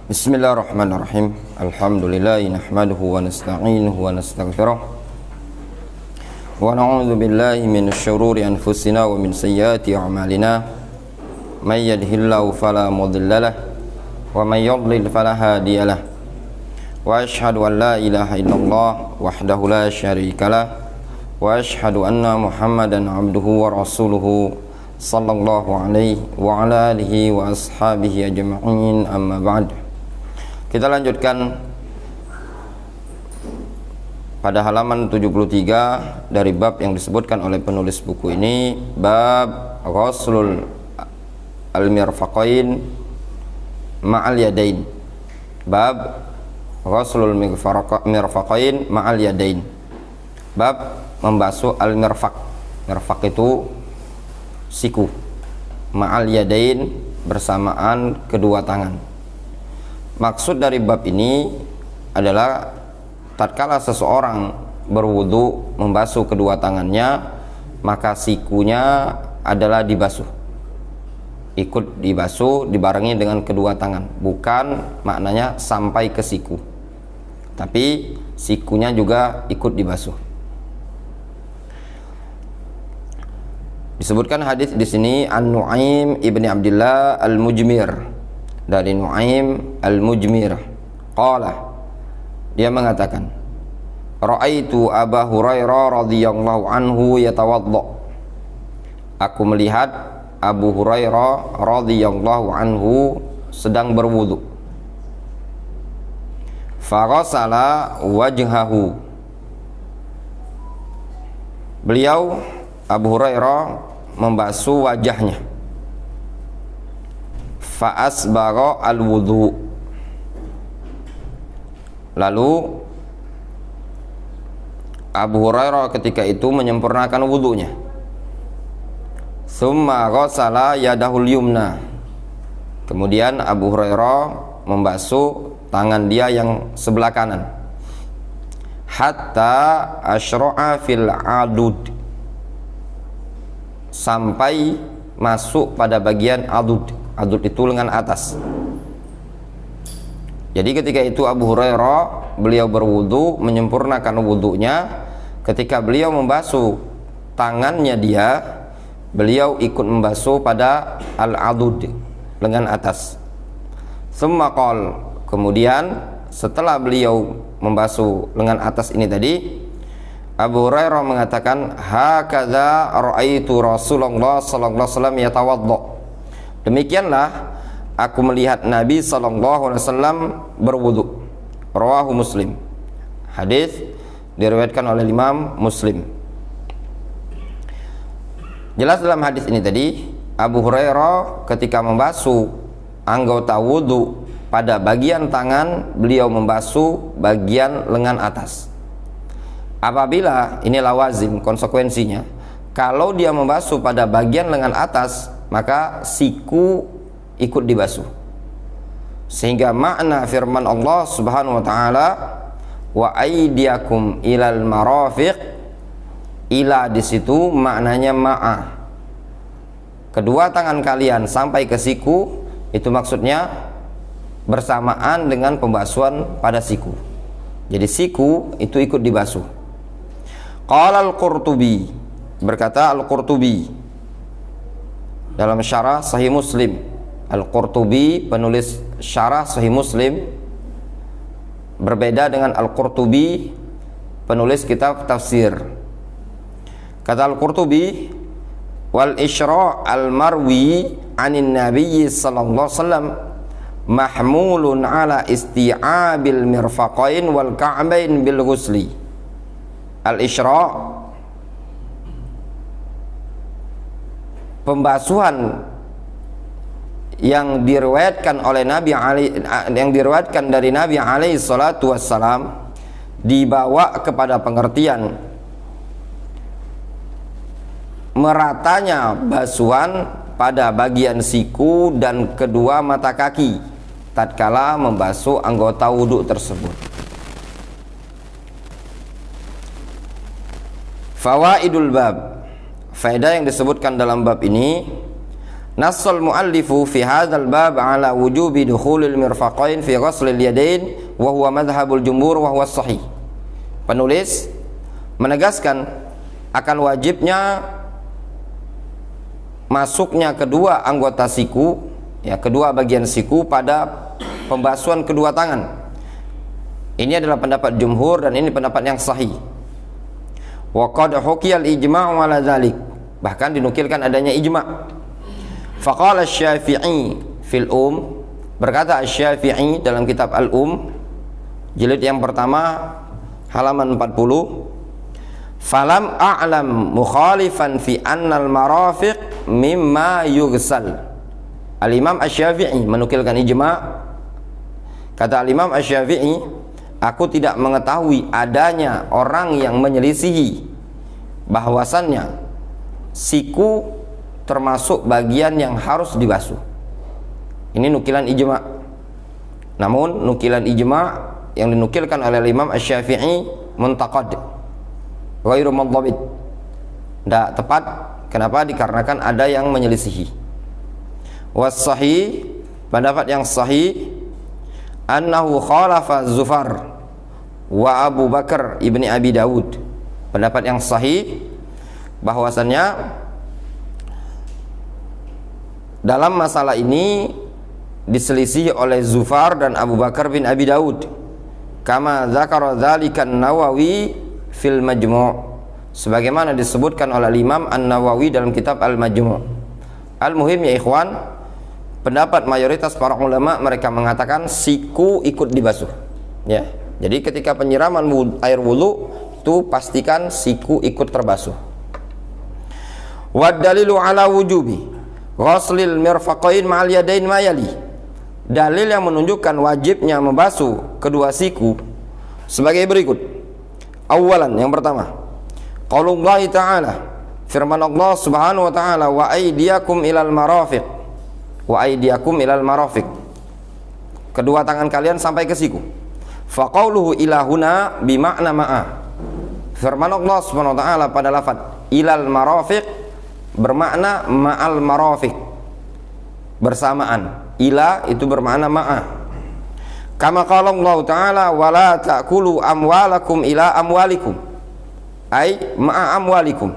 Bismillahirrahmanirrahim. Alhamdulillah nahmaduhu wa nasta'inuhu wa nastaghfiruh. Wa na'udzu billahi minasy syururi anfusina wa min sayyiati a'malina. May yahdihillahu fala mudhillalah wa may yudlil fala hadiyalah. Wa asyhadu an la ilaha illallah wahdahu la syarikalah wa asyhadu anna Muhammadan 'abduhu wa rasuluhu sallallahu alaihi wa ala alihi wa ashabihi ajma'in, amma ba'd. Kita lanjutkan pada halaman 73 dari bab yang disebutkan oleh penulis buku ini, bab ghuslul al-mirfaqain ma'al yadain. Bab ghuslul mirfaqain ma'al yadain. Bab membasuh al-mirfaq. Mirfaq itu siku. Ma'al yadain bersamaan kedua tangan. Maksud dari bab ini adalah tatkala seseorang berwudu membasuh kedua tangannya, maka sikunya adalah dibasuh, ikut dibasuh dibarengi dengan kedua tangan. Bukan maknanya sampai ke siku, tapi sikunya juga ikut dibasuh. Disebutkan hadis di sini An-Nu'aim ibni Abdillah Al-Mujmir, dari Nu'aim Al-Mujmir, qala, dia mengatakan, ra'aitu Aba Hurairah radhiyallahu anhu yatawadda. Aku melihat Abu Hurairah radhiyallahu anhu sedang berwudu. Faghasala wajhahu. Beliau Abu Hurairah membasuh wajahnya. Fa'asbagha al-wudu. Lalu Abu Hurairah ketika itu menyempurnakan wudunya. Tsumma ghasala yadahul yumna. Kemudian Abu Hurairah membasuh tangan dia yang sebelah kanan. Hatta asyra'a fil adud. Sampai masuk pada bagian adud. Adud itu lengan atas. Jadi ketika itu Abu Hurairah, beliau berwudu, menyempurnakan wudunya. Ketika beliau membasuh tangannya dia, beliau ikut membasuh pada al-adud, lengan atas. Tsumma qala, kemudian setelah beliau membasuh lengan atas ini tadi, Abu Hurairah mengatakan, hakadza ra'aitu Rasulullah sallallahu alaihi wasallam yatawadda. Demikianlah aku melihat Nabi sallallahu alaihi wasallam berwudu. Rawahu Muslim. Hadis diriwayatkan oleh Imam Muslim. Jelas dalam hadis ini tadi, Abu Hurairah ketika membasuh anggota wudu pada bagian tangan, beliau membasuh bagian lengan atas. Apabila ini lawazim, konsekuensinya, kalau dia membasuh pada bagian lengan atas, maka siku ikut dibasuh. Sehingga makna firman Allah Subhanahu wa taala, wa aydiyakum ilal marafiq, ila di situ maknanya ma'a. Kedua tangan kalian sampai ke siku, itu maksudnya bersamaan dengan pembasuhan pada siku. Jadi siku itu ikut dibasuh. Qala al-Qurtubi, berkata al-Qurtubi dalam syarah Sahih Muslim. Al-Qurtubi penulis syarah Sahih Muslim berbeda dengan Al-Qurtubi penulis kitab tafsir. Kata Al-Qurtubi, wal isyra' al-marwi 'anin nabiy sallallahu alaihi wasallam mahmulun ala isti'abil mirfaqain wal ka'bain bil ghusli. Al-isyra', pembasuhan yang diriwayatkan dari Nabi alaihi salatu wassalam dibawa kepada pengertian meratanya basuhan pada bagian siku dan kedua mata kaki tatkala membasuh anggota wudu tersebut. Fawaidul bab. Faedah yang disebutkan dalam bab ini, Nassal muallifu fi hadzal bab ala wujubi dukhulil mirfaqain fi ghuslil yadain wa huwa madhhabul jumhur wa huwa sahih. Penulis menegaskan akan wajibnya masuknya kedua anggota siku, ya, kedua bagian siku pada pembasuhan kedua tangan. Ini adalah pendapat jumhur dan ini pendapat yang sahih. Wa qad hukiyal ijma'u ala dzalik. Bahkan dinukilkan adanya ijma'. Faqala Asy-Syafi'i fil berkata Asy-Syafi'i dalam kitab Al-Um jilid yang pertama halaman 40, falam a'lam mukhalifan fi annal marafiq mimma yughsal. Al-Imam Asy-Syafi'i menukilkan ijma'. Kata Al-Imam Asy-Syafi'i, aku tidak mengetahui adanya orang yang menyelisihi bahwasannya siku termasuk bagian yang harus dibasuh. Ini nukilan ijma'. Namun nukilan ijma' yang dinukilkan oleh Imam Asy-Syafi'i muntaqad, ghairu mundhabit, tidak tepat. Kenapa? Dikarenakan ada yang menyelisihi. Was sahih, pendapat yang sahih, annahu khalafa Zufar wa Abu Bakar ibni Abi Dawud. Pendapat yang sahih bahwasannya dalam masalah ini diselisih oleh Zufar dan Abu Bakar bin Abi Daud, kama dzakara dzalika An-Nawawi fil Majmu', sebagaimana disebutkan oleh Imam An-Nawawi dalam kitab Al-Majmu'. Al-muhim ya ikhwan, pendapat mayoritas para ulama mereka mengatakan siku ikut dibasuh, ya. Jadi ketika penyiraman air wudu itu pastikan siku ikut terbasuh. Wa dalilu ala wujubi ghuslil mirfaqain ma'al yadain mayali. Dalil yang menunjukkan wajibnya membasuh kedua siku sebagai berikut. Awalan, yang pertama, qaulullah ta'ala, firman Allah Subhanahu wa ta'ala, wa aydiyakum ilal marafiq, wa aydiyakum ilal marafiq, kedua tangan kalian sampai ke siku. Fa qauluhu ilahuna bimakna ma'a, firman Allah Subhanahu wa ta'ala pada lafaz ilal marafiq bermakna ma'al marafiq, bersamaan. Ila itu bermakna ma'a. Kama qala Allah ta'ala wala ta'kulu amwalakum ila amwalikum, ai ma'a amwalikum,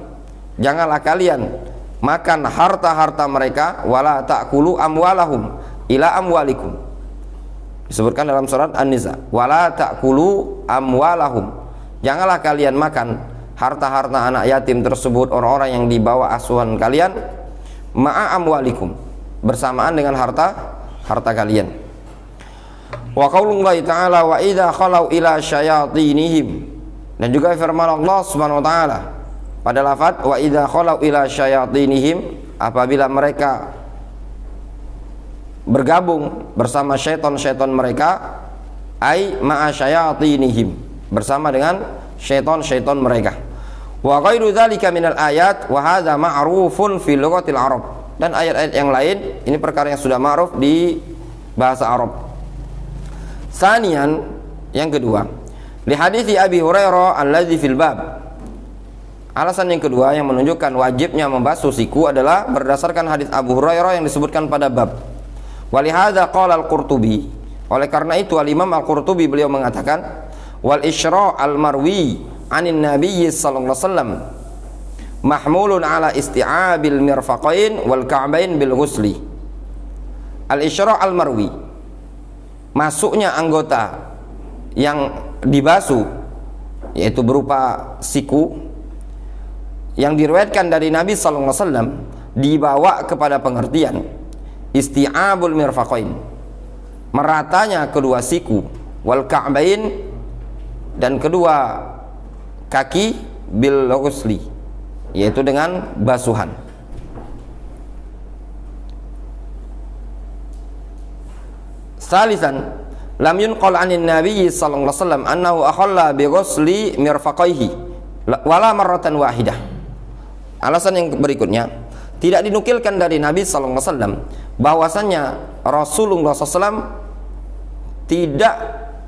janganlah kalian makan harta-harta mereka, wala ta'kulu amwalahum ila amwalikum, disebutkan dalam surat An-Nisa, wala ta'kulu amwalahum, janganlah kalian makan harta-harta anak yatim tersebut, orang-orang yang dibawa asuhan kalian, ma'a amwalikum, bersamaan dengan harta kalian. Wa qaulullahi ta'ala wa idza khalau ila syayatinihim, dan juga firman Allah Subhanahu wa ta'ala pada lafaz wa idza khalau ila syayatinihim, apabila mereka bergabung bersama syaitan-syaitan mereka, ai ma'a syayatinihim, bersama dengan syaitan-syaitan mereka. Wa ghairu dzalika minal ayat wa hadza ma'rufun fi lughatil Arab, dan ayat-ayat yang lain ini perkara yang sudah ma'ruf di bahasa Arab. Sanian, yang kedua, li hadithi Abi Hurairah alladzi fil bab. Alasan yang kedua yang menunjukkan wajibnya membasuh siku adalah berdasarkan hadis Abu Hurairah yang disebutkan pada bab. Wa li hadza qala al-Qurtubi, oleh karena itu al-Imam Al-Qurtubi beliau mengatakan wal isra' al-marwi 'anin Nabi sallallahu alaihi wasallam mahmulun ala isti'abil mirfaqain wal ka'bain bil ghusli. Al-isra' al-marwi, masuknya anggota yang dibasuh, yaitu berupa siku, yang diriwayatkan dari Nabi sallallahu alaihi wasallam dibawa kepada pengertian isti'abul mirfaqain, meratanya kedua siku, wal ka'bain, dan kedua kaki, bil ghusli, yaitu dengan basuhan. Salisan, lam yunqal 'anin Nabi sallallahu alaihi wasallam annahu akhalla bi ghusli mirfaqaihi wala marratan wahidah. Alasan yang berikutnya, tidak dinukilkan dari Nabi sallallahu alaihi wasallam bahwasannya Rasulullah SAW tidak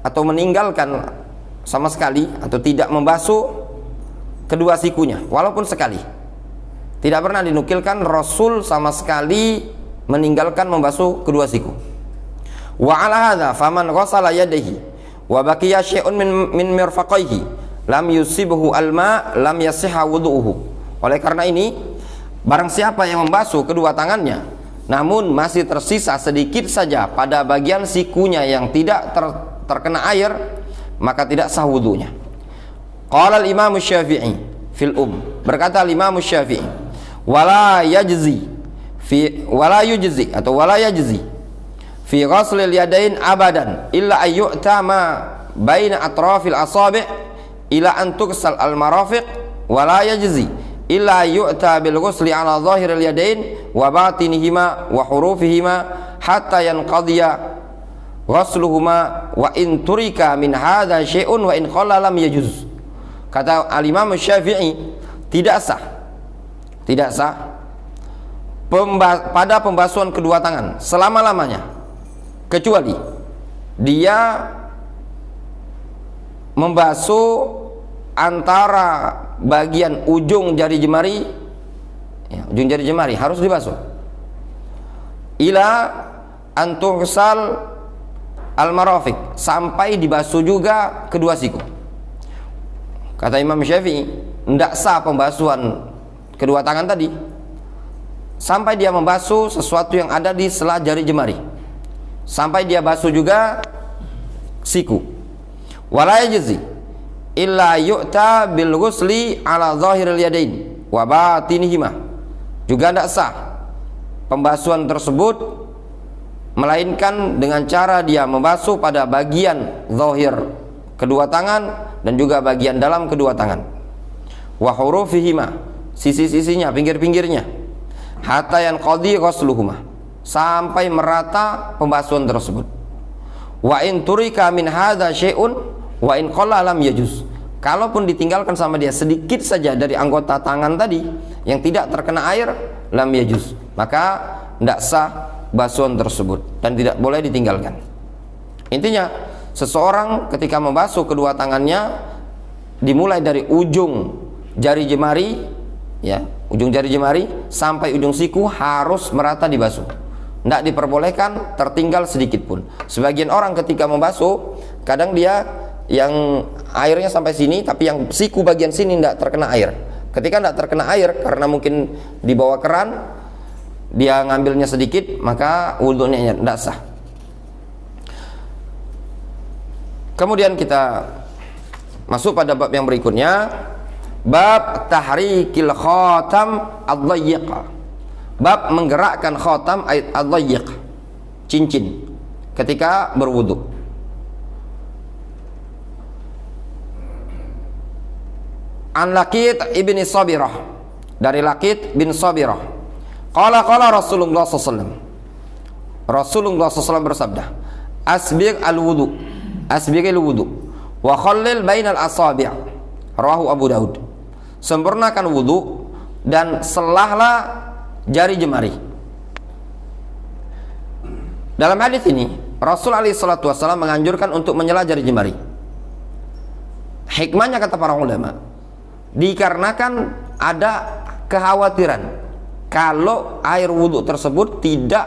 atau meninggalkan sama sekali atau tidak membasuh kedua sikunya walaupun sekali. Tidak pernah dinukilkan Rasul sama sekali meninggalkan membasuh kedua siku. Wa ala hadza faman ghassala yadayhi wa baqiya syai'un min mirfaqaihi lam yusibhu alma lam yasihha wudu'uhu. Oleh karena ini, barang siapa yang membasuh kedua tangannya namun masih tersisa sedikit saja pada bagian sikunya yang tidak terkena air, maka tidak sah wudunya. Qala al-Imam Syafi'i fil berkata al-Imam Syafi'i, wala yajzi fi ghaslil yadain abadan illa ayyu'ta ma baina atrafil asabi' ila an tughsal al-marafiq wala yajzi illa yu'ta bil ghusli ala zahiril yadain wa batinihima wa hurufihima hatta yanqadiya ghusluhuma wa in turika min hadha syai'un wa in qalla lam yajuz. Kata al-Imam Syafi'i, tidak sah pada pembasuhan kedua tangan selama-lamanya kecuali dia membasuh antara bagian ujung jari jemari, ujung jari jemari harus dibasuh, ila antuhsal al-marafiq, sampai dibasuh juga kedua siku. Kata Imam Syafi'i, tidak sah pembasuhan kedua tangan tadi sampai dia membasuh sesuatu yang ada di sela jari jemari, sampai dia basuh juga siku. Wala yajzi illa yu'ta bil ghusli ala zahiril yadain wa batinihima. Juga tidak sah pembasuhan tersebut melainkan dengan cara dia membasuh pada bagian zahir kedua tangan dan juga bagian dalam kedua tangan. Wa hurufihima, sisi-sisinya, pinggir-pinggirnya. Hatta yanqadi ghusluhuma, sampai merata pembasuhan tersebut. Wa in turika min hadza syai'un wa in qalla lam yajuz. Kalaupun ditinggalkan sama dia sedikit saja dari anggota tangan tadi yang tidak terkena air, lam yajuz, maka tidak sah basuhan tersebut dan tidak boleh ditinggalkan. Intinya, seseorang ketika membasuh kedua tangannya dimulai dari ujung jari jemari, ya, ujung jari jemari sampai ujung siku harus merata dibasuh. Tidak diperbolehkan tertinggal sedikit pun. Sebagian orang ketika membasuh, kadang dia yang airnya sampai sini, tapi yang siku bagian sini tidak terkena air. Ketika tidak terkena air karena mungkin di bawah keran, dia ngambilnya sedikit, maka wudhunya tidak sah. Kemudian kita masuk pada bab yang berikutnya, bab tahrikil khatam ad-dayyiq, bab menggerakkan khatam ad-dayyiq, cincin, ketika berwudu. An Laqit ibni Sabirah, dari Laqit bin Sabirah, qala Rasulullah SAW, Rasulullah SAW bersabda, asbigh al-wudu, asbighil wudu wa khallil bainal asabi', rawahu Abu Daud. Sempurnakan wudu dan selahlah jari jemari. Dalam hadis ini Rasul SAW menganjurkan untuk menyela jari jemari. Hikmahnya kata para ulama, dikarenakan ada kekhawatiran kalau air wudhu tersebut tidak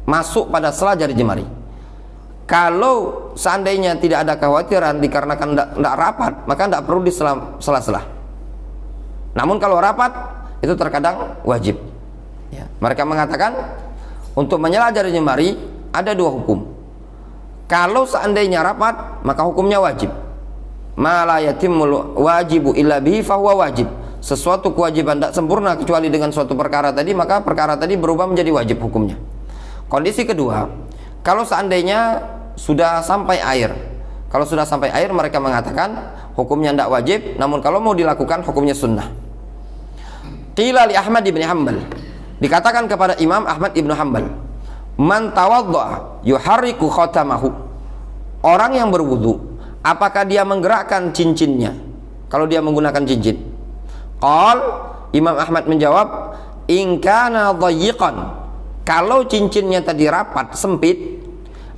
masuk pada sela jari jemari. Kalau seandainya tidak ada kekhawatiran dikarenakan tidak rapat, maka tidak perlu di sela-sela. Namun kalau rapat itu terkadang wajib, ya. Mereka mengatakan untuk menyela jari jemari ada dua hukum. Kalau seandainya rapat maka hukumnya wajib. Ma la yatimul wajibu illa bihi fahuwa wajib. Sesuatu kewajiban tidak sempurna kecuali dengan suatu perkara tadi, maka perkara tadi berubah menjadi wajib hukumnya. Kondisi kedua, kalau seandainya sudah sampai air, kalau sudah sampai air mereka mengatakan hukumnya tidak wajib, namun kalau mau dilakukan hukumnya sunnah. Qila li Ahmad ibn Hanbal, dikatakan kepada Imam Ahmad ibn Hanbal, man tawadda'a yuharriku khatamahu, orang yang berwudu apakah dia menggerakkan cincinnya kalau dia menggunakan cincin? Qal, Imam Ahmad menjawab, in kana dhayyiqan, kalau cincinnya tadi rapat, sempit,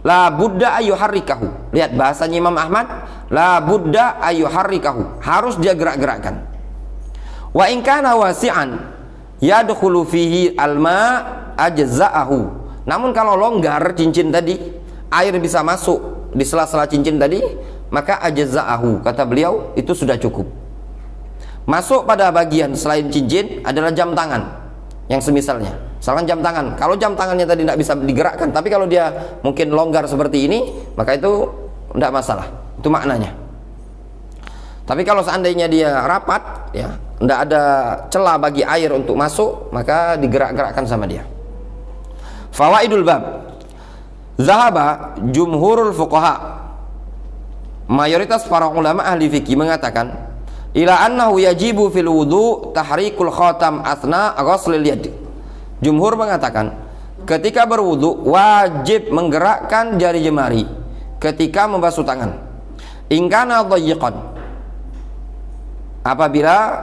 la budda ayyuharrikahu. Lihat bahasanya Imam Ahmad, la budda ayyuharrikahu, harus dia gerak-gerakkan. Wa in kana wasi'an yadkhulu fihi alma ajza'ahu. Namun kalau longgar cincin tadi, air bisa masuk di sela-sela cincin tadi, maka ajza'ahu, kata beliau, itu sudah cukup. Masuk pada bagian selain cincin adalah jam tangan yang semisalnya. Misalkan jam tangan, kalau jam tangannya tadi tidak bisa digerakkan, tapi kalau dia mungkin longgar seperti ini, maka itu tidak masalah. Itu maknanya. Tapi kalau seandainya dia rapat, ya, tidak ada celah bagi air untuk masuk, maka digerak-gerakkan sama dia. Fawaidul bab. Zahaba jumhurul fuqaha. Mayoritas para ulama ahli fikih mengatakan, ila annahu yajibu fil wudu tahrikul khatam athna ghuslil yad. Jumhur mengatakan, ketika berwudu wajib menggerakkan jari jemari ketika membasuh tangan. In kana dhayyiqan, apabila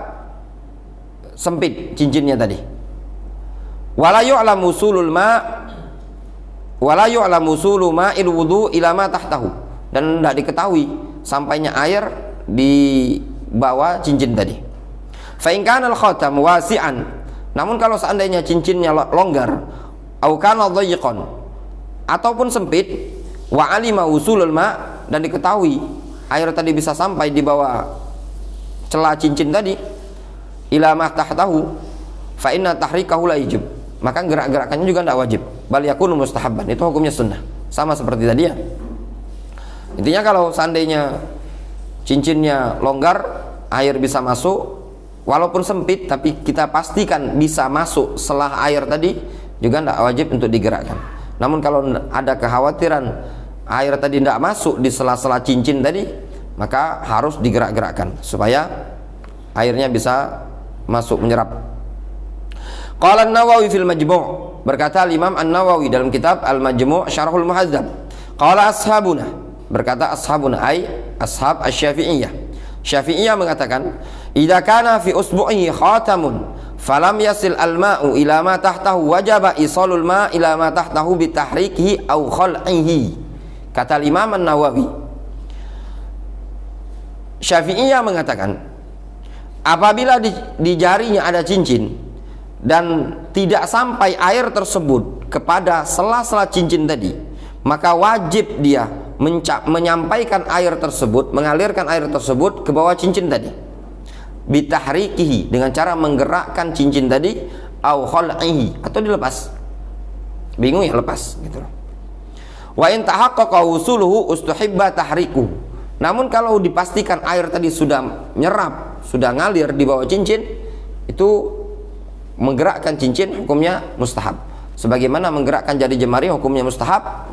sempit cincinnya tadi. Wala yu'lamu usulul ma wala yu'lamu usulu ma'il wudu ila ma tahtahu, dan tidak diketahui sampainya air di bawah cincin tadi. Fa in kana al-khatam wasi'an, namun kalau seandainya cincinnya longgar, au kana dhayyiqan, ataupun sempit, wa alima usulul ma, dan diketahui air tadi bisa sampai di bawah celah cincin tadi, ila ma tahtahu, fa inna tahrikahu la yajib, maka gerak-gerakannya juga tidak wajib, bal yakunu mustahabban, itu hukumnya sunnah, sama seperti tadi ya. Intinya kalau seandainya cincinnya longgar, air bisa masuk walaupun sempit, tapi kita pastikan bisa masuk selah air tadi, juga tidak wajib untuk digerakkan. Namun kalau ada kekhawatiran air tadi tidak masuk di sela-sela cincin tadi, maka harus digerak-gerakkan supaya airnya bisa masuk menyerap. Qala An-Nawawi fil Majmu', berkata Imam An-Nawawi dalam kitab Al-Majmu' Syarhul Muhadzab. Qala ashabuna, berkata ashabuna ay ashab asy-Syafi'iyah. Syafi'iyah mengatakan, idza kana fi usbu'ihi khatamun falam yasil al-ma'u ila ma tahtahu wajaba isalul ma' ila ma tahtahu bi tahrikihi aw khal'ihi. Kata Imam An-Nawawi, Syafi'iyah mengatakan, apabila di jarinya ada cincin dan tidak sampai air tersebut kepada sela-sela cincin tadi, maka wajib dia menyampaikan air tersebut, mengalirkan air tersebut ke bawah cincin tadi, bitahrikihi, dengan cara menggerakkan cincin tadi, au khal'ihi, atau dilepas. Bingung ya, lepas gitu. Wa in tahaqqaqa usuluhu ustuhibba tahrikuhu. Namun kalau dipastikan air tadi sudah menyerap, sudah ngalir di bawah cincin, itu menggerakkan cincin hukumnya mustahab. Sebagaimana menggerakkan jari jemari hukumnya mustahab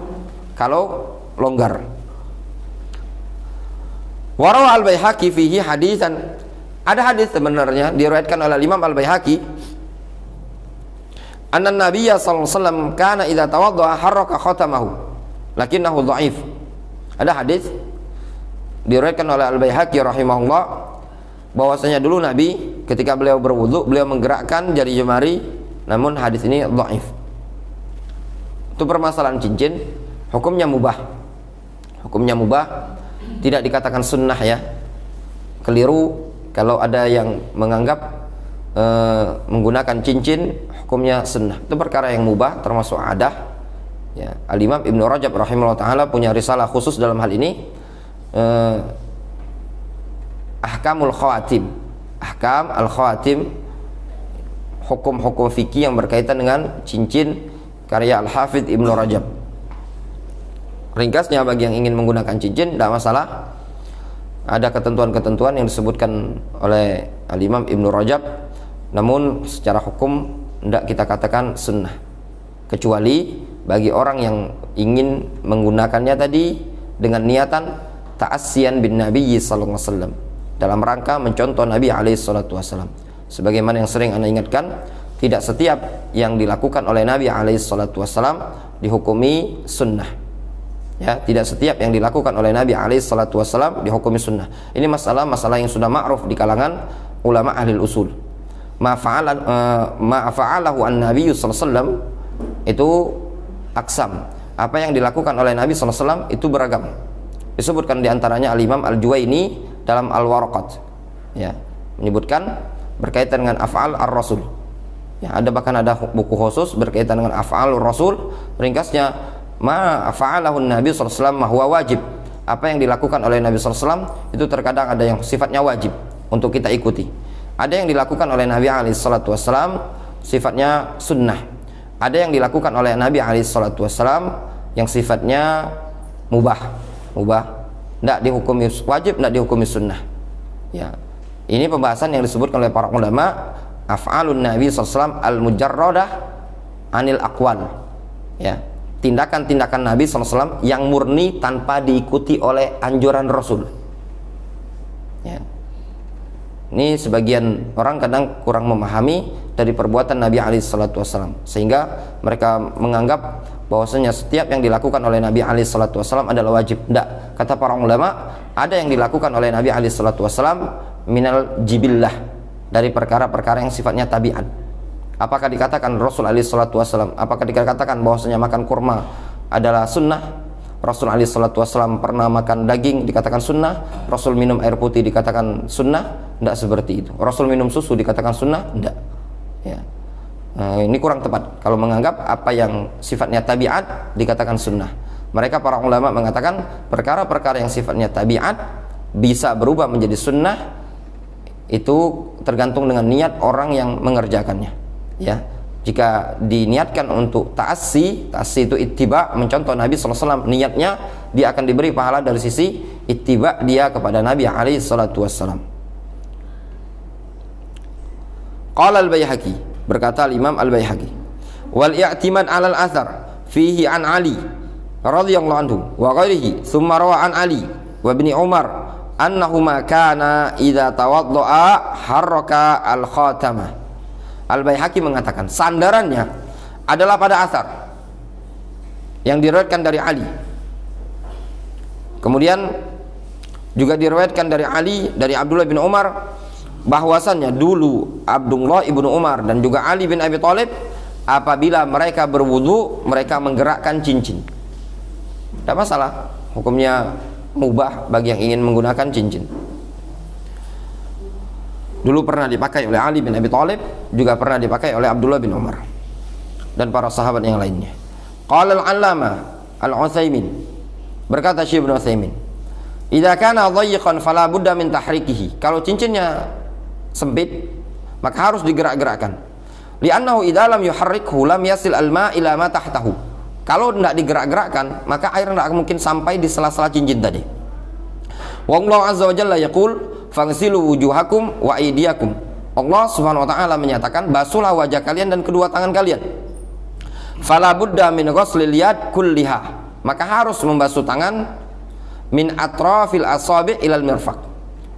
kalau longgar. Warawa al-Baihaqi fihi hadisan. Ada hadis sebenarnya diriwayatkan oleh Imam al-Baihaqi, anna Nabiyya sallallahu alaihi wasallam kana idza tawaddaa harraka khatamahu lakinnahu dhaif. Ada hadis diriwayatkan oleh Al-Baihaqi rahimahullah bahwasanya dulu Nabi ketika beliau berwudu, beliau menggerakkan jari jemari, namun hadis ini dhaif. Itu permasalahan cincin, hukumnya mubah. Hukumnya mubah, tidak dikatakan sunnah ya. Keliru kalau ada yang menganggap menggunakan cincin hukumnya sunnah. Itu perkara yang mubah, termasuk adah ya. Al-Imam Ibnu Rajab rahimahullah taala punya risalah khusus dalam hal ini, ahkamul khawatim, ahkam al-khawatim, hukum-hukum fikih yang berkaitan dengan cincin, karya Al-Hafidh Ibnu Rajab. Ringkasnya, bagi yang ingin menggunakan cincin tidak masalah. Ada ketentuan-ketentuan yang disebutkan oleh Al-Imam Ibnu Rajab, namun secara hukum tidak kita katakan sunnah, kecuali bagi orang yang ingin menggunakannya tadi dengan niatan ta'assiyan bin Nabi sallallahu alaihi wasallam, dalam rangka mencontoh Nabi alaihi salatu wasallam. Sebagaimana yang sering Anda ingatkan, tidak setiap yang dilakukan oleh Nabi alaihi salatu wasallam dihukumi sunnah. Ya, tidak setiap yang dilakukan oleh Nabi alaihi salatu wasallam dihukumi sunnah. Ini masalah yang sudah ma'ruf di kalangan ulama ahli usul. Ma fa'alahu an-nabi sallallahu alaihi wasallam itu aksam. Apa yang dilakukan oleh Nabi sallallahu alaihi wasallam itu beragam. Disebutkan diantaranya Al-Imam Al-Juwaini dalam Al-Waraqat, ya, menyebutkan berkaitan dengan af'al ar-Rasul. Ya, bahkan ada buku khusus berkaitan dengan af'alur rasul, ringkasnya ma fa'alahun Nabi sallallahu alaihi wasallam huwa wajib. Apa yang dilakukan oleh Nabi sallallahu alaihi wasallam itu terkadang ada yang sifatnya wajib untuk kita ikuti. Ada yang dilakukan oleh Nabi alaihi salatu wasallam sifatnya sunnah. Ada yang dilakukan oleh Nabi alaihi salatu wasallam yang sifatnya mubah. Tidak dihukumi wajib, tidak dihukumi sunnah. Ya. Ini pembahasan yang disebutkan oleh para ulama af'alun Nabi sallallahu alaihi wasallam al-mujarradah anil aqwal. Ya. Tindakan-tindakan Nabi sallallahu alaihi wasallam yang murni tanpa diikuti oleh anjuran Rasul. Ya. Ini sebagian orang kadang kurang memahami dari perbuatan Nabi alaihi salatu wasallam, sehingga mereka menganggap bahwasanya setiap yang dilakukan oleh Nabi alaihi salatu wasallam adalah wajib. Tidak. Kata para ulama, ada yang dilakukan oleh Nabi alaihi salatu wasallam minal jibillah, dari perkara-perkara yang sifatnya tabiat. Apakah dikatakan Rasul alaihi salatu wasallam, apakah dikatakan bahwasanya makan kurma adalah sunnah? Rasul alaihi salatu wasallam pernah makan daging dikatakan sunnah, Rasul minum air putih dikatakan sunnah? Tidak seperti itu. Rasul minum susu dikatakan sunnah? Tidak. Ya. Nah, ini kurang tepat kalau menganggap apa yang sifatnya tabiat dikatakan sunnah. Mereka para ulama mengatakan perkara-perkara yang sifatnya tabiat bisa berubah menjadi sunnah, itu tergantung dengan niat orang yang mengerjakannya. Ya, jika diniatkan untuk ta'assi itu ittiba, mencontoh Nabi SAW, niatnya dia akan diberi pahala dari sisi ittiba dia kepada Nabi alaihi salatu wassalam. Qala al-Baihaqi, berkata Imam al-Baihaqi, wal i'timad 'alal athar fihi an Ali radhiyallahu anhu wa ghairihi thumma rawa an Ali wa ibni Umar annahuma kana idza tawaddaa harraka al-khatamah. Al-Baihaqi mengatakan sandarannya adalah pada asar yang diriwayatkan dari Ali. Kemudian juga diriwayatkan dari Ali dari Abdullah bin Umar bahwasannya dulu Abdullah ibnu Umar dan juga Ali bin Abi Thalib apabila mereka berwudu mereka menggerakkan cincin. Tidak masalah, hukumnya mubah bagi yang ingin menggunakan cincin. Dulu pernah dipakai oleh Ali bin Abi Thalib, juga pernah dipakai oleh Abdullah bin Umar dan para sahabat yang lainnya. Qala al-'Allamah al-Utsaimin, berkata Syekh Ibnu Utsaimin, idza kana dhayyiqan fala budda min tahrikihi. Kalau cincinnya sempit maka harus digerak-gerakkan. Li'annahu idza lam yuharrikhu lam yasil al-ma' ila ma tahtahu. Kalau tidak digerak-gerakkan maka air tidak mungkin sampai di sela-sela cincin tadi. Wa Allah azza wa jalla yaqul fagsilu wujuhakum wa aydiyakum. Allah subhanahu wa ta'ala menyatakan basuhlah wajah kalian dan kedua tangan kalian. Fala budda min ghuslil yad kulliha. Maka harus membasuh tangan min atrafil asabi' ilal mirfaq.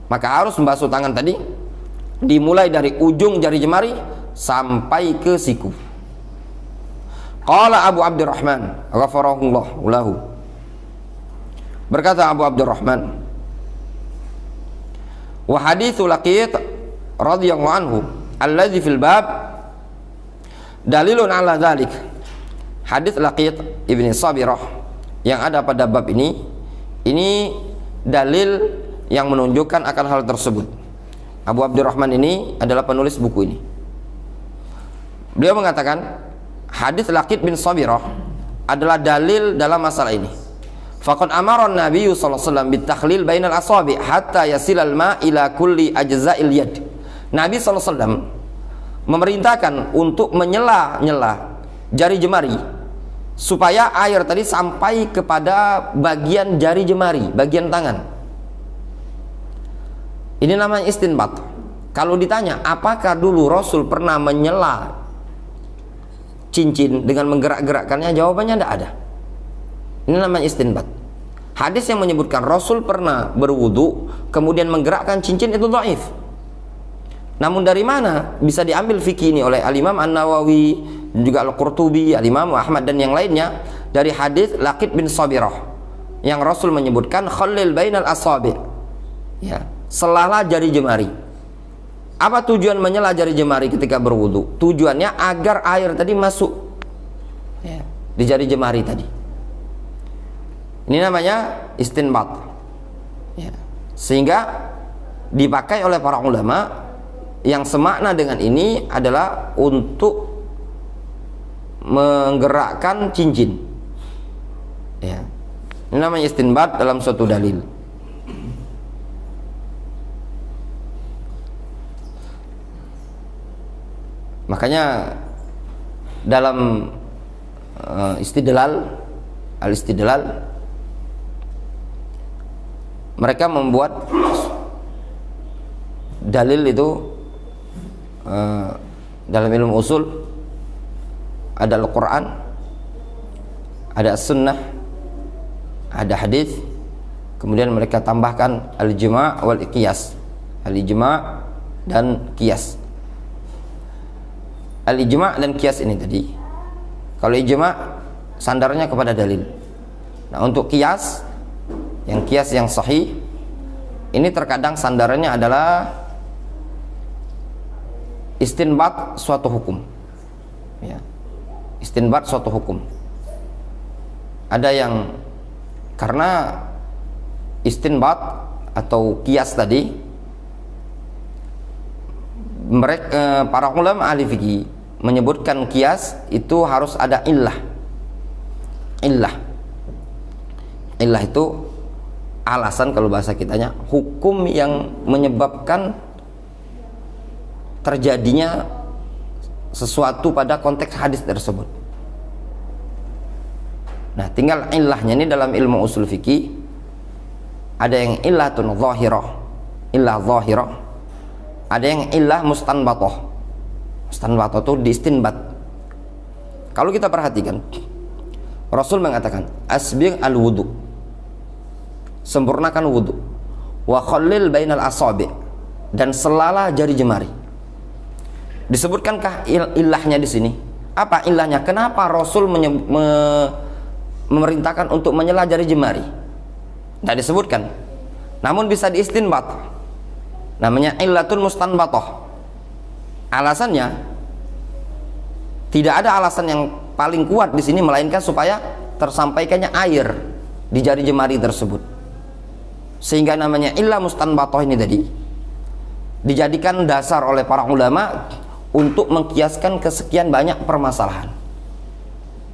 Maka harus membasuh tangan tadi dimulai dari ujung jari jemari sampai ke siku. Qala Abu Abdurrahman ghafarahullahu lahu, berkata Abu Abdurrahman, wa haditsu Laqit radhiyallahu anhu alladzi fil bab dalilun ala dzalik. Hadits Laqit ibni Sabirah yang ada pada bab ini dalil yang menunjukkan akan hal tersebut. Abu Abdurrahman ini adalah penulis buku ini. Beliau mengatakan hadits Laqit bin Sabirah adalah dalil dalam masalah ini. Faqad amara an-nabiy sallallahu alaihi wasallam bitakhlil bainal asabi' hatta yasilal ma' ila kulli ajza'il yad. Nabi sallallahu alaihi wasallam memerintahkan untuk menyela-nyela jari jemari supaya air tadi sampai kepada bagian jari jemari, bagian tangan. Ini namanya istinbat. Kalau ditanya apakah dulu Rasul pernah menyela cincin dengan menggerak-gerakkannya, jawabannya tidak ada. Ini namanya istinbat. Hadis yang menyebutkan Rasul pernah berwudu kemudian menggerakkan cincin itu dhaif. Namun dari mana bisa diambil fikih ini oleh Al-Imam An-Nawawi dan juga Al-Qurtubi, Al-Imam Ahmad dan yang lainnya dari hadis Laqit bin Sabirah yang Rasul menyebutkan khallil bainal asabi', ya, selalah jari jemari. Apa tujuan menyela jari jemari ketika berwudu? Tujuannya agar air tadi masuk, ya, di jari jemari tadi. Ini namanya istinbat, ya. Sehingga dipakai oleh para ulama yang semakna dengan ini adalah untuk menggerakkan cincin. Ya. Ini namanya istinbat dalam suatu dalil. Makanya dalam al-istidlal mereka membuat dalil itu dalam ilmu usul ada Al-Quran, ada Sunnah, ada hadis, kemudian mereka tambahkan al-ijma' wal qiyas. Al-ijma' dan qiyas. Al-ijma' dan qiyas ini tadi, kalau ijma' sandarnya kepada dalil. Nah, untuk qiyas yang sahih ini terkadang sandarannya adalah istinbat suatu hukum, ya. Istinbat suatu hukum. Ada yang karena istinbat atau qiyas tadi, mereka para ulama ahli fikih menyebutkan qiyas itu harus ada illah. Illah itu alasan, kalau bahasa kitanya hukum yang menyebabkan terjadinya sesuatu pada konteks hadis tersebut. Nah, tinggal illahnya ini dalam ilmu usul fikih ada yang illatun zahirah, illah zahirah, ada yang illah mustanbatah. Mustanbatah itu diistinbat. Kalau kita perhatikan, Rasul mengatakan asbigh al-wudu, sempurnakan wudu, wa khallil bainal asabi', dan selalah jari jemari. Disebutkankah ilahnya di sini? Apa ilahnya? Kenapa Rasul memerintahkan untuk menyela jari jemari? Tidak disebutkan. Namun bisa diistinbat. Namanya illatun mustanbatah. Alasannya tidak ada alasan yang paling kuat di sini melainkan supaya tersampaikannya air di jari jemari tersebut. Sehingga namanya illah mustanbatah ini tadi dijadikan dasar oleh para ulama untuk mengkiaskan kesekian banyak permasalahan.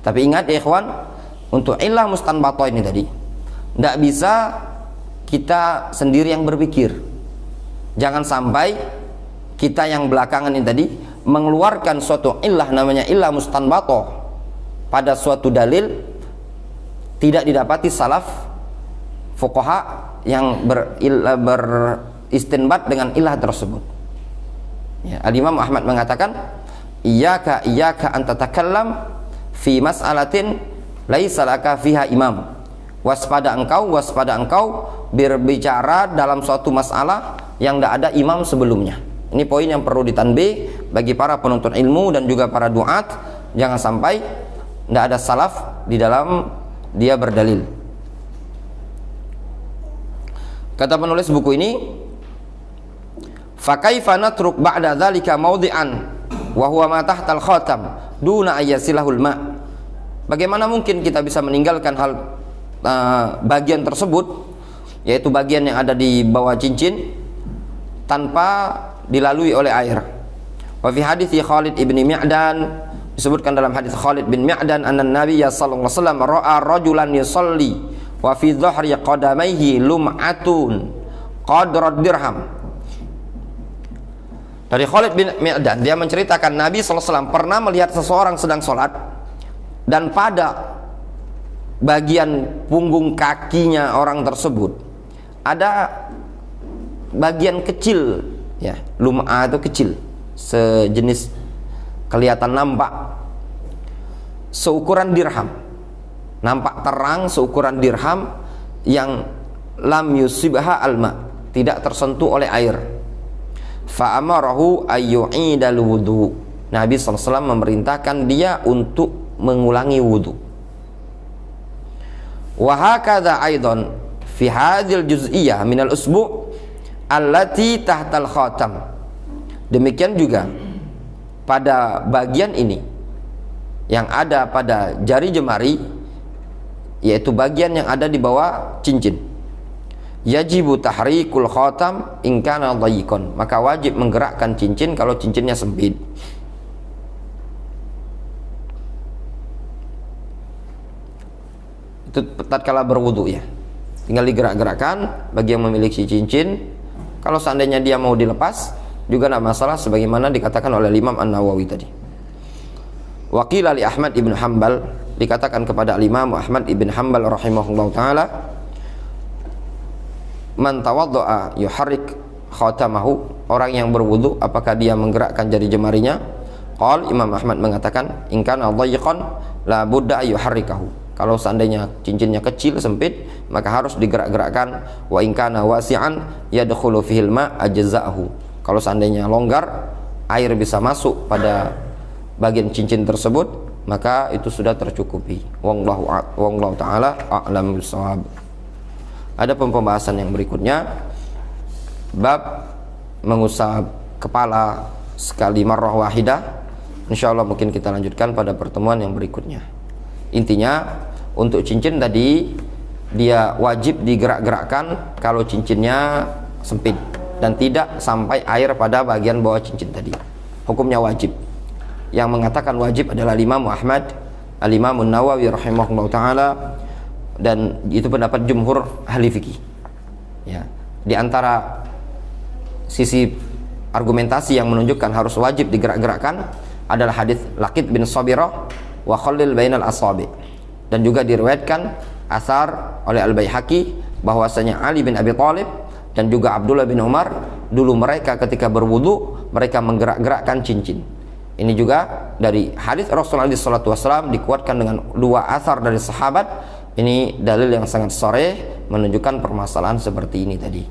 Tapi ingat ya ikhwan, untuk illah mustanbatah ini tadi tidak bisa kita sendiri yang berpikir. Jangan sampai kita yang belakangan ini tadi mengeluarkan suatu illah namanya illah mustanbatah pada suatu dalil, tidak didapati salaf fuqaha yang beristinbat dengan illah tersebut. Ya, Al-Imam Ahmad mengatakan, iyyaka an tatakallam fi mas'alatin laisa laka fiha imam. Waspada engkau berbicara dalam suatu masalah yang tidak ada imam sebelumnya. Ini poin yang perlu ditanbih bagi para penuntut ilmu dan juga para duat. Jangan sampai tidak ada salaf di dalam dia berdalil. Kata penulis buku ini, fakaifa natruk ba'da dzalika mawdi'an wa huwa ma tahtal khatam duna ayyasilahul ma. Bagaimana mungkin kita bisa meninggalkan hal bagian tersebut, yaitu bagian yang ada di bawah cincin, tanpa dilalui oleh air. Wa fi hadits Khalid ibn Mi'dan, disebutkan dalam hadis Khalid bin Mi'dan, anna Nabiyya sallallahu alaihi wasallam ra'a rajulan yusalli wa fi dhahri qadamaihi lum'atun qadrad dirham. Dari Khalid bin Mi'dan, dia menceritakan Nabi SAW pernah melihat seseorang sedang sholat dan pada bagian punggung kakinya orang tersebut ada bagian kecil, ya, lum'ah itu kecil, sejenis kelihatan nampak seukuran dirham, nampak terang seukuran dirham yang lam yusibha alma, tidak tersentuh oleh air. Fa'amarahu ayyu'idal wudu. Nabi SAW memerintahkan dia untuk mengulangi wudu. Wa hakadha aidan fi hadhil juz'iyyah minal usbu' allati tahtal khatam. Demikian juga pada bagian ini yang ada pada jari jemari, yaitu bagian yang ada di bawah cincin. yajibu tahrikul khatam in kana dhayiqan, maka wajib menggerakkan cincin kalau cincinnya sempit. Itu tatkala berwudu ya, tinggal digerak-gerakkan bagi yang memiliki cincin. Kalau seandainya dia mau dilepas juga tidak masalah, sebagaimana dikatakan oleh Imam An-Nawawi tadi. Waqila li Ahmad ibn Hanbal, dikatakan kepada Imam Ahmad ibn Hanbal rahimahullahu taala, man tawaddo'a yuharrik khatamahu, orang yang berwudu apakah dia menggerakkan jari jemarinya? Qal, Imam Ahmad mengatakan, in kana dhayiqan la budda yuharrikahu, kalau seandainya cincinnya kecil sempit maka harus digerak-gerakkan. Wa in kana wasi'an yadkhulu fihil ma ajza'ahu, kalau seandainya longgar air bisa masuk pada bagian cincin tersebut maka itu sudah tercukupi. Wallahu ta'ala a'lam bishawab. Ada pembahasan yang berikutnya, bab mengusap kepala sekali marrah wahidah. Insyaallah mungkin kita lanjutkan pada pertemuan yang berikutnya. Intinya untuk cincin tadi dia wajib digerak-gerakkan kalau cincinnya sempit dan tidak sampai air pada bagian bawah cincin tadi. Hukumnya wajib. Yang mengatakan wajib adalah Imam Ahmad, Al-Imam An-Nawawi rahimahullah ta'ala, dan itu pendapat jumhur ahli fikih ya. Di antara sisi argumentasi yang menunjukkan harus wajib digerak-gerakkan adalah hadis Laqit bin Sabirah wa khallil bainal asabi, dan juga diriwayatkan asar oleh Al-Baihaqi bahwasanya Ali bin Abi Thalib dan juga Abdullah bin Umar dulu mereka ketika berwudu mereka menggerak-gerakkan cincin. Ini juga dari hadis Rasulullah SAW, dikuatkan dengan dua asar dari sahabat. Ini dalil yang sangat sharih menunjukkan permasalahan seperti ini tadi.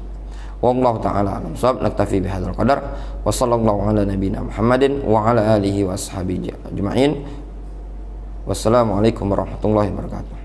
Wallahu ta'ala a'lam bishawab. Naktafi bihadzal qadar wa sallallahu ala nabiyyina Muhammadin wa ala alihi wa ashabihi ajma'in. Wassalamualaikum warahmatullahi wabarakatuh.